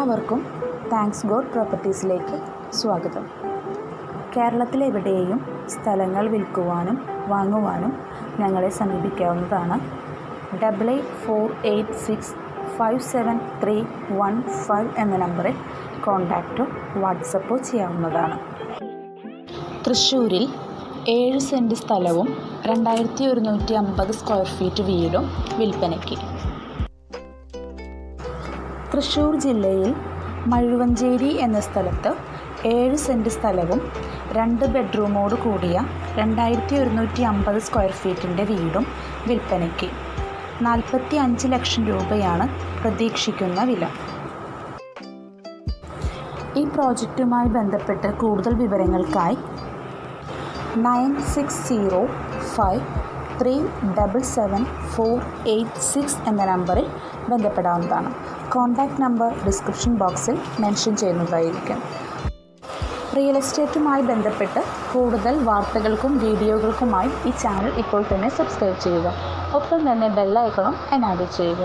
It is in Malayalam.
എല്ലാവർക്കും താങ്ക്സ് ഗോഡ് പ്രോപ്പർട്ടീസിലേക്ക് സ്വാഗതം. കേരളത്തിലെവിടെയും സ്ഥലങ്ങൾ വിൽക്കുവാനും വാങ്ങുവാനും ഞങ്ങളെ സമീപിക്കാവുന്നതാണ്. 8848657315 എന്ന നമ്പറിൽ കോൺടാക്റ്റോ വാട്സപ്പോ ചെയ്യാവുന്നതാണ്. തൃശ്ശൂരിൽ 7 സെൻറ് സ്ഥലവും 2150 സ്ക്വയർ ഫീറ്റ് വീടും വിൽപ്പനയ്ക്ക്. തൃശ്ശൂർ ജില്ലയിൽ മഴുവഞ്ചേരി എന്ന സ്ഥലത്ത് 7 സെൻറ് സ്ഥലവും 2 ബെഡ്റൂമോട് കൂടിയ 2150 സ്ക്വയർ ഫീറ്റിൻ്റെ വീടും വിൽപ്പനയ്ക്ക്. 45 ലക്ഷം രൂപയാണ് പ്രതീക്ഷിക്കുന്ന വില. ഈ പ്രോജക്റ്റുമായി ബന്ധപ്പെട്ട് കൂടുതൽ വിവരങ്ങൾക്കായി 9605377486 എന്ന നമ്പറിൽ ബന്ധപ്പെടാവുന്നതാണ്. കോൺടാക്റ്റ് നമ്പർ ഡിസ്ക്രിപ്ഷൻ ബോക്സിൽ മെൻഷൻ ചെയ്യുന്നതായിരിക്കും. റിയൽ എസ്റ്റേറ്റുമായി ബന്ധപ്പെട്ട് കൂടുതൽ വാർത്തകൾക്കും വീഡിയോകൾക്കുമായി ഈ ചാനൽ ഇപ്പോൾ തന്നെ സബ്സ്ക്രൈബ് ചെയ്യുക. ഒപ്പം തന്നെ ബെൽ ഐക്കണും എനാബിൾ ചെയ്യുക.